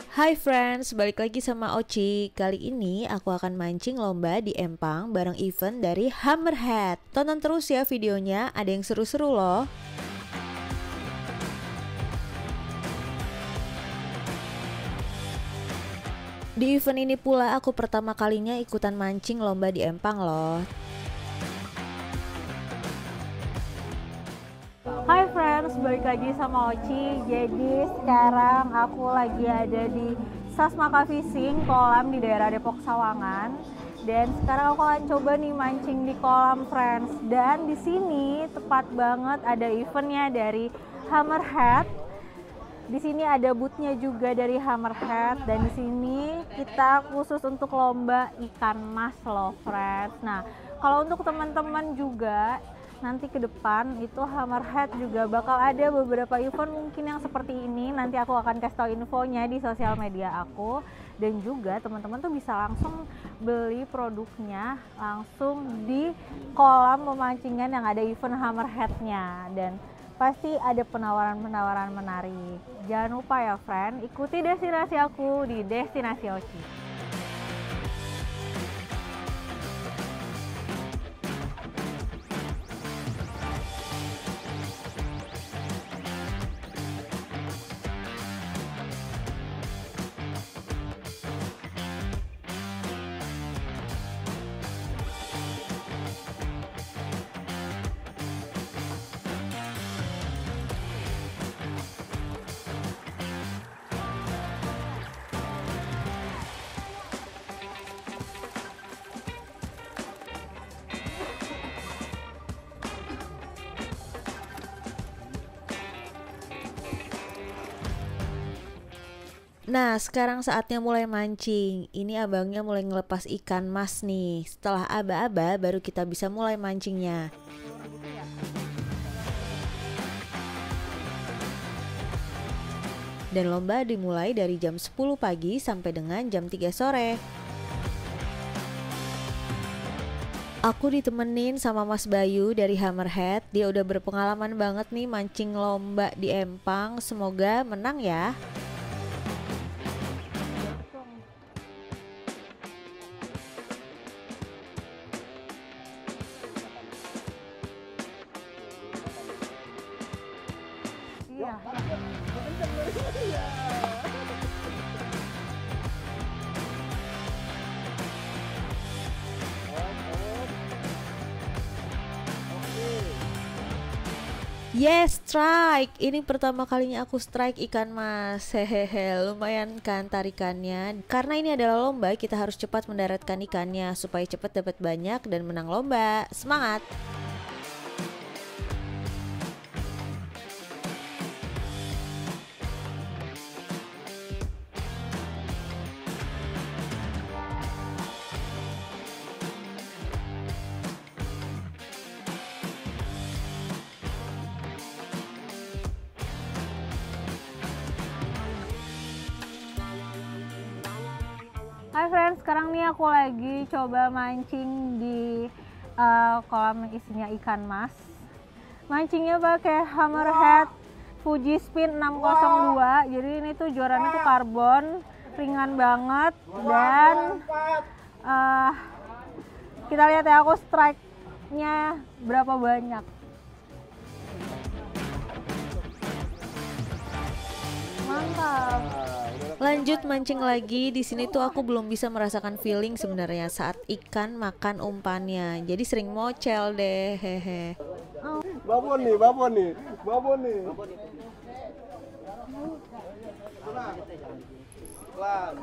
Hai friends, balik lagi sama Oci. Kali ini aku akan mancing lomba di Empang bareng event dari Hammerhead. Tonton terus ya videonya, ada yang seru-seru loh. Di event ini pula aku pertama kalinya ikutan mancing lomba di Empang loh. Hai friends, balik lagi sama Oci. Jadi sekarang aku lagi ada di Sasmaka Fishing kolam di daerah Depok Sawangan. Dan sekarang aku akan coba nih mancing di kolam friends. Dan di sini tepat banget ada eventnya dari Hammerhead. Di sini ada bootnya juga dari Hammerhead dan di sini kita khusus untuk lomba ikan mas loh friends. Nah, kalau untuk teman-teman juga nanti ke depan itu Hammerhead juga bakal ada beberapa event mungkin yang seperti ini. Nanti aku akan kasih tahu infonya di sosial media aku, dan juga teman-teman tuh bisa langsung beli produknya langsung di kolam pemancingan yang ada event Hammerhead-nya, dan pasti ada penawaran-penawaran menarik. Jangan lupa ya friend, ikuti destinasi aku di Destinasi Oci. Nah, sekarang saatnya mulai mancing. Ini abangnya mulai ngelepas ikan mas nih. Setelah aba-aba baru kita bisa mulai mancingnya. Dan lomba dimulai dari jam 10 pagi sampai dengan jam 3 sore. Aku ditemenin sama Mas Bayu dari Hammerhead. Dia udah berpengalaman banget nih mancing lomba di Empang. Semoga menang ya. Iya. Yes, strike. Ini pertama kalinya aku strike ikan mas. Hehehe, lumayan kan tarikannya. Karena ini adalah lomba, kita harus cepat mendaratkan ikannya supaya cepat dapat banyak dan menang lomba. Semangat! Hai friends, sekarang nih aku lagi coba mancing di kolam yang isinya ikan mas. Mancingnya pakai Hammerhead Fuji Spin 602. Jadi ini tuh juaranya tuh karbon, ringan banget, dan eh, kita lihat ya aku strike-nya berapa banyak. Mantap. Lanjut mancing lagi. Di sini tuh aku belum bisa merasakan feeling sebenarnya saat ikan makan umpannya. Jadi sering mocel deh, hehe. Babon nih, babon nih, babon nih. Pelan.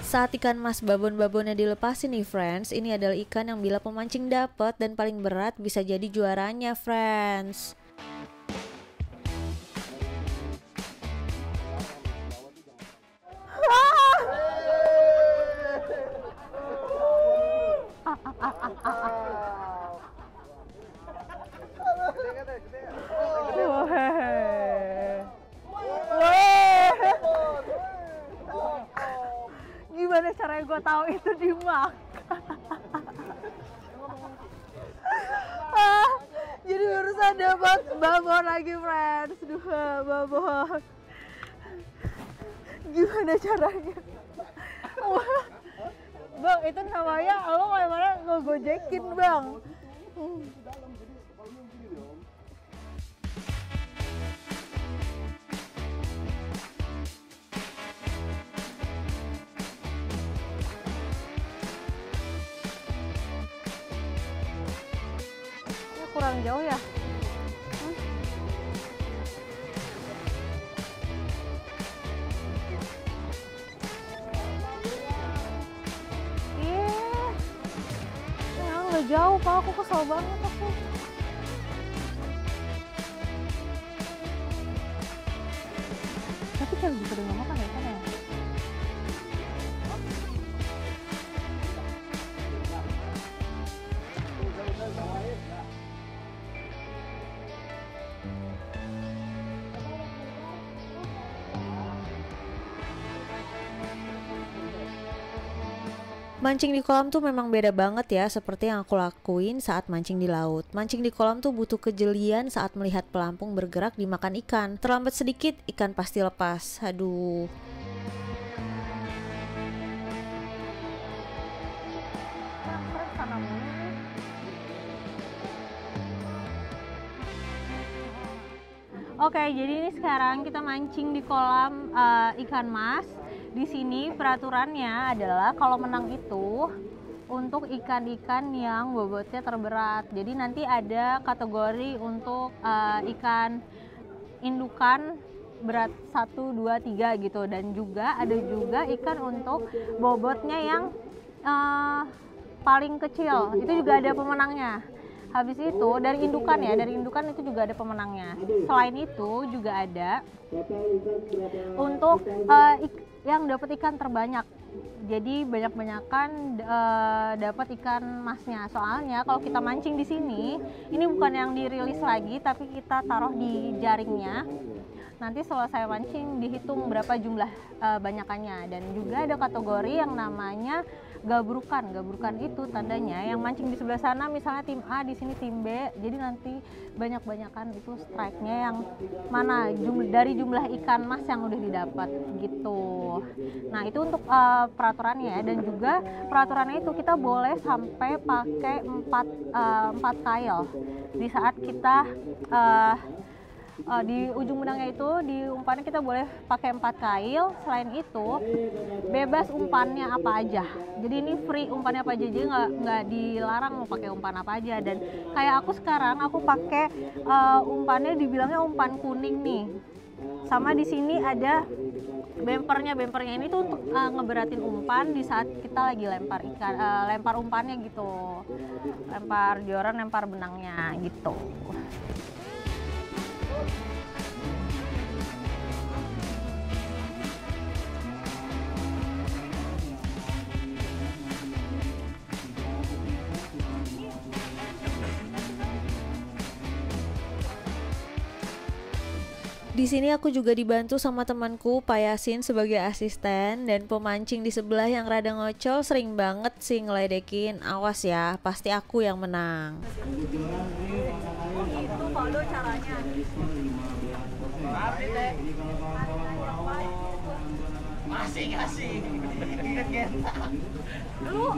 Saat ikan mas babon-babonnya dilepasin nih friends, ini adalah ikan yang bila pemancing dapat dan paling berat bisa jadi juaranya friends. Gimana caranya gue tahu itu dimakan? Jadi barusan dapat babon lagi friends. Duh, babon. Gimana caranya? Bang, itu namanya lo kayak mana ngegojekin bang. Kurang jauh ya. Nggak jauh pak, aku kesel banget aku. Tapi kan bisa dengan makan ya kan ya. Mancing di kolam tuh memang beda banget ya, seperti yang aku lakuin saat mancing di laut. Mancing di kolam tuh butuh kejelian saat melihat pelampung bergerak dimakan ikan. Terlambat sedikit, ikan pasti lepas. Aduh. Oke, jadi ini sekarang kita mancing di kolam ikan mas. Di sini peraturannya adalah kalau menang itu untuk ikan-ikan yang bobotnya terberat. Jadi nanti ada kategori untuk ikan indukan berat 1, 2, 3 gitu, dan juga ada juga ikan untuk bobotnya yang paling kecil. Itu juga ada pemenangnya. Habis itu dari indukan ya, dari indukan itu juga ada pemenangnya. Selain itu juga ada untuk yang dapat ikan terbanyak. Jadi banyak-banyakan dapat ikan masnya. Soalnya kalau kita mancing di sini, ini bukan yang dirilis lagi, tapi kita taruh di jaringnya. Nanti selesai mancing dihitung berapa jumlah banyakannya. Dan juga ada kategori yang namanya gabrukan. Gabrukan itu tandanya yang mancing di sebelah sana, misalnya tim A, di sini tim B. Jadi nanti banyak-banyakan itu strike-nya yang mana dari jumlah ikan mas yang udah didapat gitu. Nah, itu untuk peraturannya ya. Dan juga peraturannya itu kita boleh sampai pakai 4 kail di saat kita di ujung benangnya itu di umpannya kita boleh pakai 4 kail. Selain itu bebas umpannya apa aja. Jadi ini free umpannya apa aja, jadi nggak dilarang mau pakai umpan apa aja. Dan kayak aku sekarang aku pakai umpannya dibilangnya umpan kuning nih. Sama di sini ada bempernya. Bempernya ini tuh untuk ngeberatin umpan di saat kita lagi lempar ikan, lempar umpannya gitu. Lempar joran, lempar benangnya gitu. Di sini aku juga dibantu sama temanku Pak Yasin sebagai asisten, dan pemancing di sebelah yang rada ngocol sering banget sih ngeledekin. Awas ya, pasti aku yang menang. Itu kalau caranya. Asik. Lu.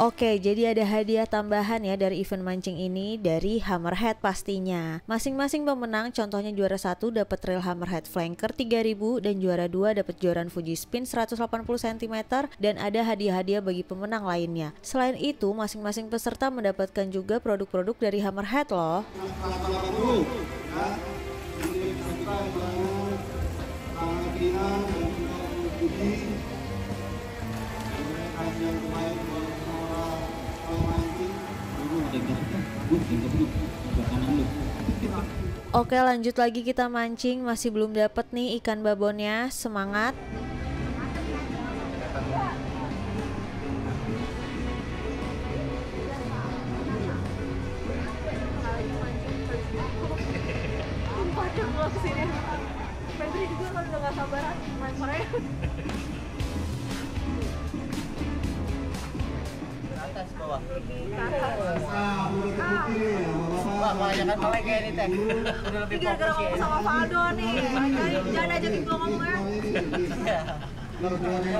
Oke, jadi ada hadiah tambahan ya dari event mancing ini dari Hammerhead pastinya. Masing-masing pemenang, contohnya juara 1 dapat reel Hammerhead Flanker 3000 dan juara 2 dapat joran Fuji Spin 180 cm dan ada hadiah-hadiah bagi pemenang lainnya. Selain itu, masing-masing peserta mendapatkan juga produk-produk dari Hammerhead loh. Oke, lanjut lagi kita mancing. Masih belum dapet nih ikan babonnya. Semangat. Febri juga kalau udah gak sabaran main Korea. Atas bawah. Wah, banyak kan mulai kayak ini teh. Udah lebih Gara-gara fokus ngomong ya. sama Faldo nih. Jangan ajakin gue ngomong ya. Iya.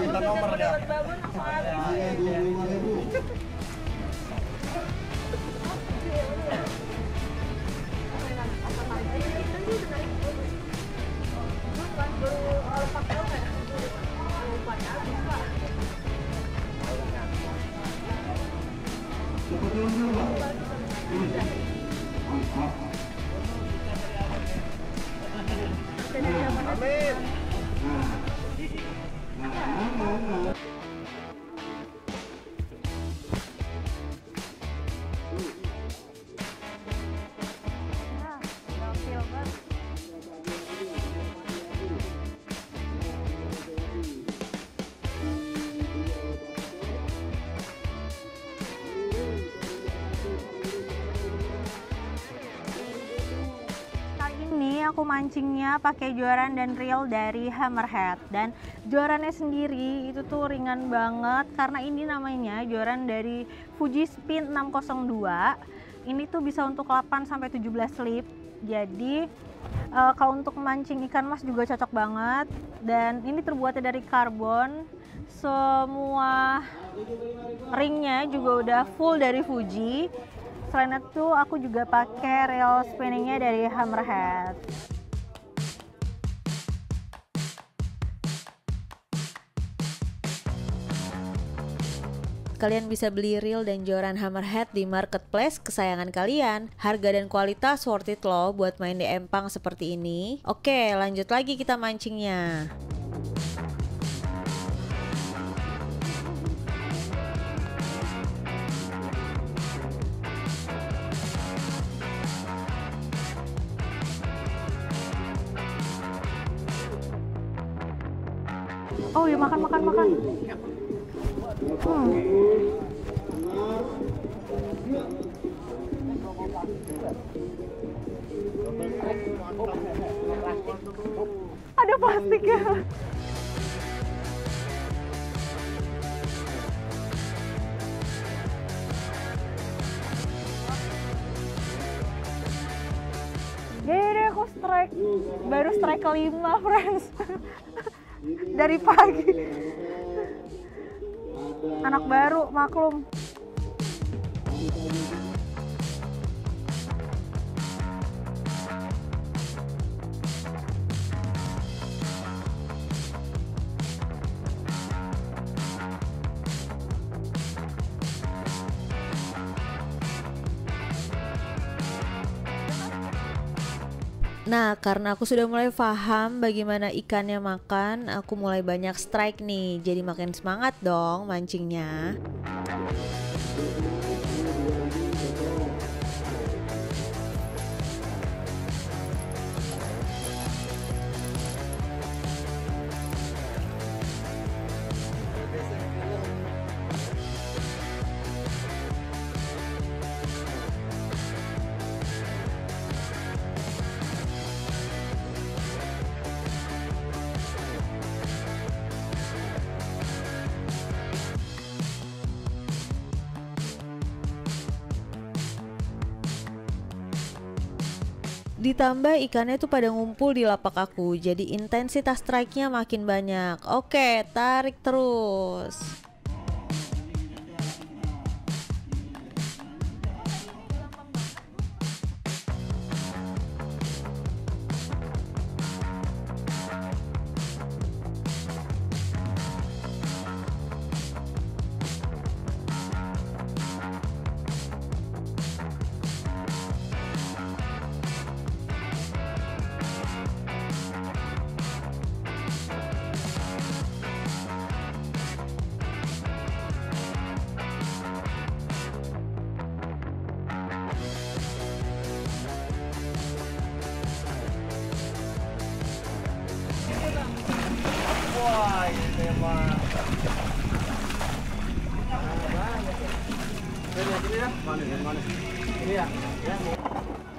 Minta nomor dah. Dapat babon langsung habis. Amin. Kali ini aku mancingnya pakai joran dan reel dari Hammerhead, dan jorannya sendiri itu tuh ringan banget karena ini namanya joran dari Fuji Spin 602. Ini tuh bisa untuk 8 sampai 17 slip. Jadi kalau untuk mancing ikan mas juga cocok banget, dan ini terbuatnya dari karbon. Semua ringnya juga udah full dari Fuji. Selain itu aku juga pakai reel spinningnya dari Hammerhead. Kalian bisa beli reel dan joran Hammerhead di marketplace kesayangan kalian. Harga dan kualitas worth it loh buat main di empang seperti ini. Oke, lanjut lagi kita mancingnya. Oh ya, makan. Ada plastiknya. Jadi aku baru strike kelima, friends. Dari pagi. Anak baru, maklum. Nah, karena aku sudah mulai paham bagaimana ikannya makan, aku mulai banyak strike nih. Jadi makin semangat dong mancingnya. Ditambah ikannya tuh pada ngumpul di lapak aku, jadi intensitas strike-nya makin banyak. Oke, tarik terus.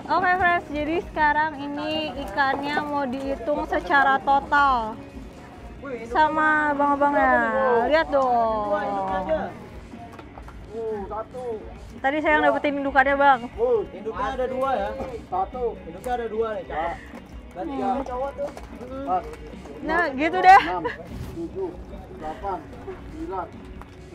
Oke friends, jadi sekarang ini ikannya mau dihitung secara total sama abang-abangnya. Lihat dong. Satu. Tadi saya yang dapetin indukannya bang. Induknya ada 2 ya. Satu. Induknya ada 2 nih, cakep. Dan 3 cowok tuh. Nah gitu deh. 6, 7, 8, 9,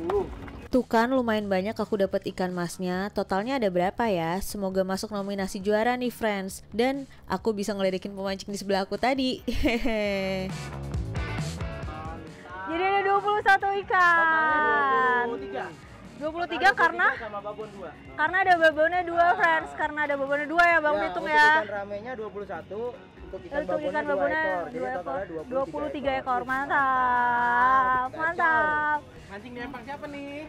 10. Tuh kan lumayan banyak aku dapat ikan masnya. Totalnya ada berapa ya? Semoga masuk nominasi juara nih friends. Dan aku bisa ngeledekin pemancing di sebelah aku tadi. Hehehe. Jadi ada 21 ikan. 23 karena sama babon 2. karena ada babonnya 2 friends. Karena ada babonnya 2 ya bang Pitung untuk ya. ikan ramenya 21, untuk ikan Untuk ikan babonnya babonnya 2 ekor. Jadi 2 totalnya ekor. 23 ekor. Mantap. Mantap. Mancing di empang siapa nih?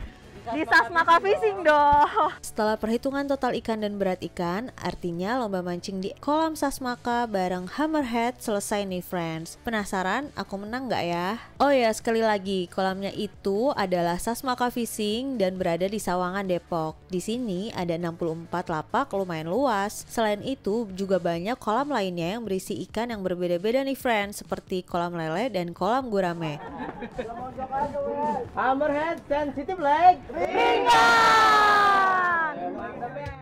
Di Sasmaka Fishing dong. Setelah perhitungan total ikan dan berat ikan, artinya lomba mancing di kolam Sasmaka bareng Hammerhead selesai nih friends. Penasaran aku menang nggak ya? Oh ya sekali lagi, kolamnya itu adalah Sasmaka Fishing dan berada di Sawangan Depok. Di sini ada 64 lapak lumayan luas. Selain itu juga banyak kolam lainnya yang berisi ikan yang berbeda-beda nih friends, seperti kolam lele dan kolam gurame. Hammerhead sensitive leg. Ringan. Mantap ya.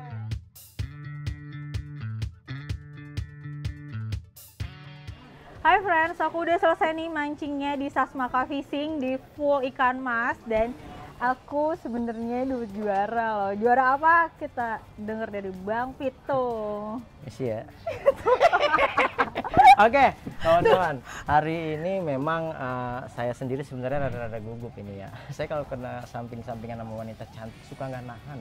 Hai friends, aku udah selesai nih mancingnya di Sasmaka Fishing di full ikan mas dan aku sebenarnya udah juara loh. Juara apa? Kita denger dari Bang Pitung. Isi ya. Oke, kawan-kawan. Hari ini memang saya sendiri sebenarnya rada-rada gugup ini ya. Saya kalau kena samping-sampingan sama wanita cantik suka nggak nahan.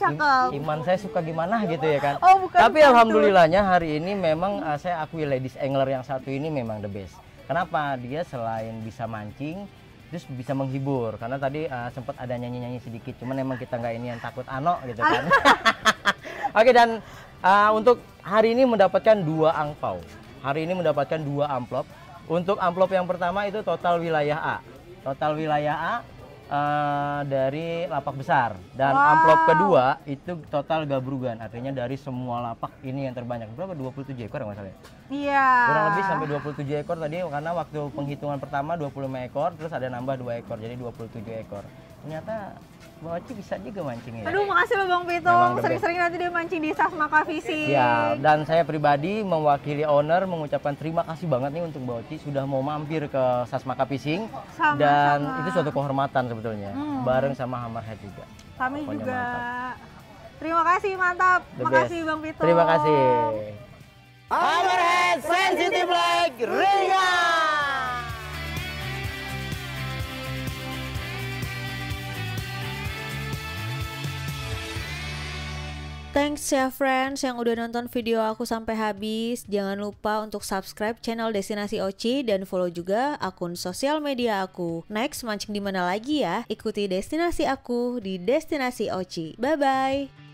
Cakep. Iman saya suka gimana gitu ya kan. Oh, bukan Tapi gitu. alhamdulillahnya hari ini memang saya akui ladies angler yang satu ini memang the best. Kenapa? Dia selain bisa mancing, terus bisa menghibur. Karena tadi sempat ada nyanyi-nyanyi sedikit. Cuman emang kita nggak ini yang takut ano gitu kan. Oke, dan untuk hari ini mendapatkan 2 angpau. Hari ini mendapatkan 2 amplop. Untuk amplop yang pertama itu total wilayah A. Total wilayah A dari lapak besar. Dan amplop kedua itu total gabrugan. Artinya dari semua lapak ini yang terbanyak. Berapa? 27 ekor nggak salah ya? Iya. Kurang lebih sampai 27 ekor tadi karena waktu penghitungan pertama 25 ekor terus ada nambah 2 ekor jadi 27 ekor. Ternyata Bang Oci bisa juga mancing ya. Aduh, makasih loh Bang Memang Pitung. the best. Sering-sering nanti dia mancing di Sasmaka Fishing. Ya, dan saya pribadi mewakili owner mengucapkan terima kasih banget nih untuk Mbak Oci sudah mau mampir ke Sasmaka Fishing. Sama-sama. Dan itu suatu kehormatan sebetulnya. Bareng sama Hammerhead juga. Kami Pokoknya juga. mantap. Terima kasih, mantap. The Makasih best. Bang Pitung. Terima kasih. Hammerhead sensitive leg ringan. Thanks ya friends yang udah nonton video aku sampai habis. Jangan lupa untuk subscribe channel Destinasi Oci dan follow juga akun sosial media aku. Next mancing di mana lagi ya? Ikuti destinasi aku di Destinasi Oci. Bye bye.